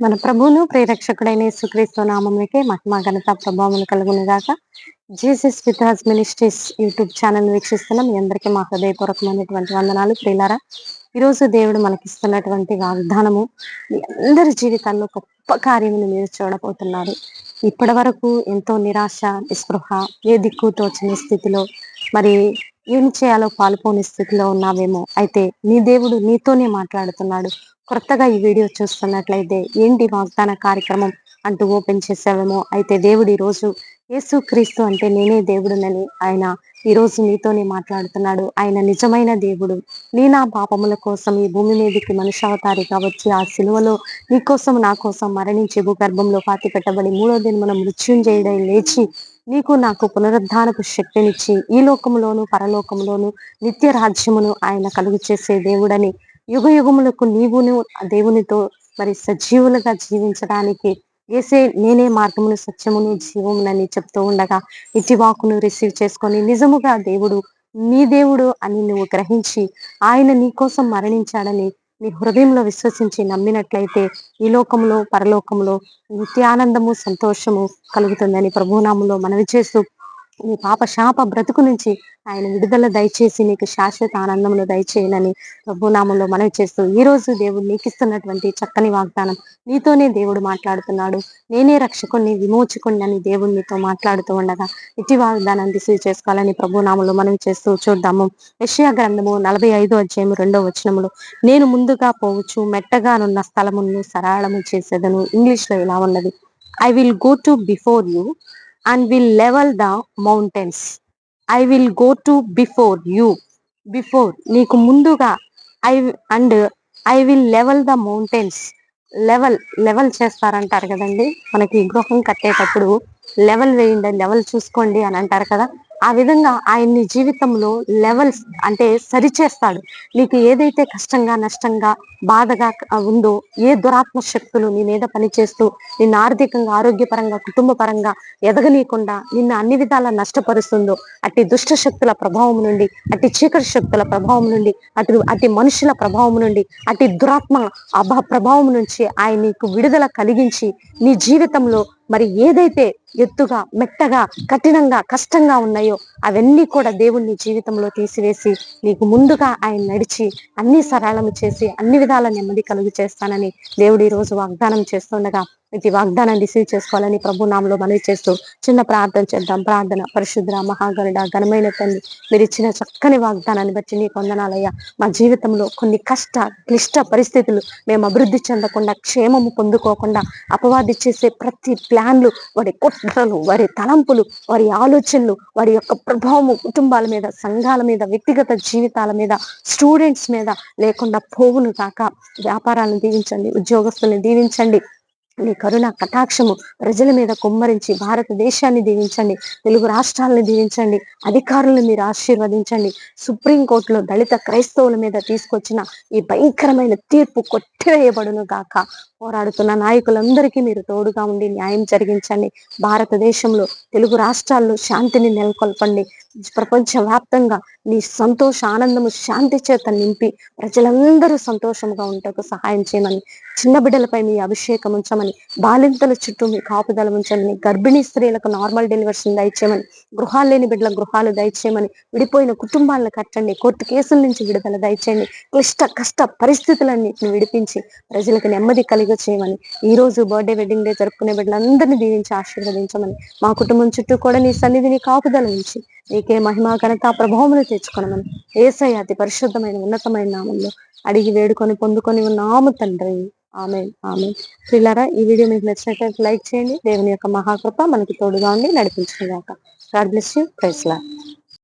మన ప్రభువును ప్రేరక్షకుడైన యేసుక్రీస్తు నామమునకే మహిమ ఘనత ప్రభావములు కలుగును గాక. Jesus with has ministries YouTube channel వీక్షిస్తున్న మీ అందరికీ మా హృదయపూర్వకమైనటువంటి వందనాలు. ప్రియులారా, ఈరోజు దేవుడు మనకిస్తున్నటువంటి వాగ్దానము మీ అందరి జీవితాల్లో గొప్ప కార్యములు మీరు చూడబోతున్నారు. ఇప్పటి వరకు ఎంతో నిరాశ, నిస్పృహ, ఏ దిక్కు తోచని స్థితిలో, మరి ఏం చేయాలో పాలుపోని స్థితిలో ఉన్నావేమో. అయితే నీ దేవుడు నీతోనే మాట్లాడుతున్నాడు. కొత్తగా ఈ వీడియో చూస్తున్నట్లయితే ఏంటి వాగ్దాన కార్యక్రమం అంటూ ఓపెన్ చేసావేమో. అయితే దేవుడు ఈరోజు యేసుక్రీస్తు అంటే నేనే దేవుడునని ఆయన ఈరోజు నీతోనే మాట్లాడుతున్నాడు. ఆయన నిజమైన దేవుడు. నా పాపముల కోసం ఈ భూమి మీదకి మనుష్యావతారిగా వచ్చి ఆ సిలువలో నీ కోసం నా కోసం మరణించి భూగర్భంలో పాతి పెట్టబడి మూడో దినమున మృత్యుంజయుడై లేచి నీకు నాకు పునరుద్ధానపు శక్తినిచ్చి ఈ లోకములోను పరలోకములోను నిత్య రాజ్యమును ఆయన కలుగు చేసే దేవుడని, యుగ యుగములకు నీవును ఆ దేవునితో మరి సజీవులుగా జీవించడానికి ఏసే నేనే మార్గమును సత్యమును జీవమునని చెప్తూ ఉండగా ఇట్టి వాకును రిసీవ్ చేసుకొని నిజముగా దేవుడు నీ దేవుడు అని నువ్వు గ్రహించి ఆయన నీ కోసం మరణించాడని నీ హృదయంలో విశ్వసించి నమ్మినట్లయితే ఈ లోకంలో పరలోకంలో నిత్యానందము సంతోషము కలుగుతుందని ప్రభునామంలో మనవి చేస్తూ నీ పాప శాప బ్రతుకు నుంచి ఆయన విడుదల దయచేసి నీకు శాశ్వత ఆనందమును దయచేయనని ప్రభునామంలో మనవి చేస్తూ ఈ రోజు దేవుడు నీకు ఇస్తున్నటువంటి చక్కని వాగ్దానం, నీతోనే దేవుడు మాట్లాడుతున్నాడు. నేనే రక్షకుణ్ణి విమోచకుణ్ణి అని దేవుడు నీతో మాట్లాడుతూ ఉండగా ఇట్టి వాగ్దానాన్ని రిసీవ్ చేసుకోవాలని ప్రభునామంలో మనవి చేస్తూ చూద్దాము. యెషయా గ్రంథము 45వ అధ్యాయము 2వ వచనములో, నేను ముందుగా పోవచ్చు మెట్టగానున్న స్థలమును సరళము చేసేదను. ఇంగ్లీష్ లో ఇలా ఉన్నది, I will go to before you and will level the mountains. I will go to before you. Before నీకు ముందుగా I will level the mountains. Level చేస్తారంటారు కదండి. మనకి గృహం కట్టేటప్పుడు లెవెల్ వేయండి, లెవెల్ చూసుకోండి అని అంటారు కదా. ఆ విధంగా ఆయన్ని జీవితంలో లెవెల్స్ అంటే సరిచేస్తాడు. నీకు ఏదైతే కష్టంగా నష్టంగా బాధగా ఉందో, ఏ దురాత్మ శక్తులు నీ మీద పనిచేస్తూ నిన్ను ఆర్థికంగా ఆరోగ్యపరంగా కుటుంబ పరంగా ఎదగనీయకుండా నిన్ను అన్ని విధాలా నష్టపరుస్తుందో అట్టి దుష్ట శక్తుల ప్రభావం నుండి, అట్టి చీకటి శక్తుల ప్రభావం నుండి, అట్టి మనుషుల ప్రభావం నుండి, అట్టి దురాత్మ ప్రభావం నుంచి ఆయన నీకు విడుదల కలిగించి నీ జీవితంలో మరి ఏదైతే ఎత్తుగా మెట్టగా కఠినంగా కష్టంగా ఉన్నాయో అవన్నీ కూడా దేవుని జీవితంలో తీసివేసి నీకు ముందుగా ఆయన నడిచి అన్ని సరళము చేసి అన్ని విధాల నెమ్మది కలుగు చేస్తానని దేవుడు ఈ రోజు వాగ్దానం చేస్తుండగా ఇది వాగ్దానాన్ని రిసీవ్ చేసుకోవాలని ప్రభు నామలో మనవి చేస్తూ చిన్న ప్రార్థన చేద్దాం. ప్రార్థన. పరిశుద్ర మహాగరుడ ఘనమైన తండ్రి, మీరు ఇచ్చిన చక్కని వాగ్దానాన్ని బట్టి నీకు వందనాలయ్యా. మా జీవితంలో కొన్ని క్లిష్ట పరిస్థితులు మేము అభివృద్ధి చెందకుండా క్షేమము పొందుకోకుండా అపవాది చేసే ప్రతి ప్లాన్లు, వారి కుట్రలు, వారి తలంపులు, వారి ఆలోచనలు, వారి యొక్క ప్రభావము కుటుంబాల మీద, సంఘాల మీద, వ్యక్తిగత జీవితాల మీద, స్టూడెంట్స్ మీద లేకుండా పోవును కాక. వ్యాపారాలను దీవించండి, ఉద్యోగస్తులను దీవించండి. నీ కరుణ కటాక్షము ప్రజల మీద కుమ్మరించి భారతదేశాన్ని దీవించండి, తెలుగు రాష్ట్రాలను దీవించండి, అధికారులను మీరు ఆశీర్వదించండి. సుప్రీంకోర్టులో దళిత క్రైస్తవుల మీద తీసుకొచ్చిన ఈ భయంకరమైన తీర్పు కొట్టివేయబడును గాక. పోరాడుతున్న నాయకులందరికీ మీరు తోడుగా ఉండి న్యాయం జరిగించండి. భారతదేశంలో తెలుగు రాష్ట్రాల్లో శాంతిని నెలకొల్పండి. ప్రపంచ వ్యాప్తంగా నీ సంతోష ఆనందము శాంతి చేత నింపి ప్రజలందరూ సంతోషంగా ఉంటకు సహాయం చేయమని, చిన్న బిడ్డలపై మీ అభిషేకం ఉంచమని, బాలింతల చుట్టూ మీ కాపుదల ఉంచమని, గర్భిణీ స్త్రీలకు నార్మల్ డెలివరీస్ దయచేయమని, గృహాలు లేని బిడ్డల గృహాలు దయచేయమని, విడిపోయిన కుటుంబాలను కట్టండి, కోర్టు కేసుల నుంచి విడుదల దయచేయండి, కష్ట పరిస్థితులన్నింటిని విడిపించి ప్రజలకు నెమ్మది కలిగ చేయమని, ఈ రోజు బర్త్డే వెడ్డింగ్ డే జరుపుకునే బిడ్డలందరినీ దీవించి ఆశీర్వదించమని, మా కుటుంబం చుట్టూ కూడా నీ సన్నిధిని కాపుదల ఉంచి నీకే మహిమా ఘనత ప్రభావములు తెచ్చుకోనమని యేసయ్య అతి పరిశుద్ధమైన ఉన్నతమైన నామంలో అడిగి వేడుకొని పొందుకొని ఉన్నాము తండ్రి. ఆమేన్. ఆమేన్. ప్రియులారా, ఈ వీడియో మీకు నచ్చినట్లయితే లైక్ చేయండి. దేవుని యొక్క మహాకృప మనకి తోడుగా ఉండి నడిపించుగాక. God bless you. Praise lord.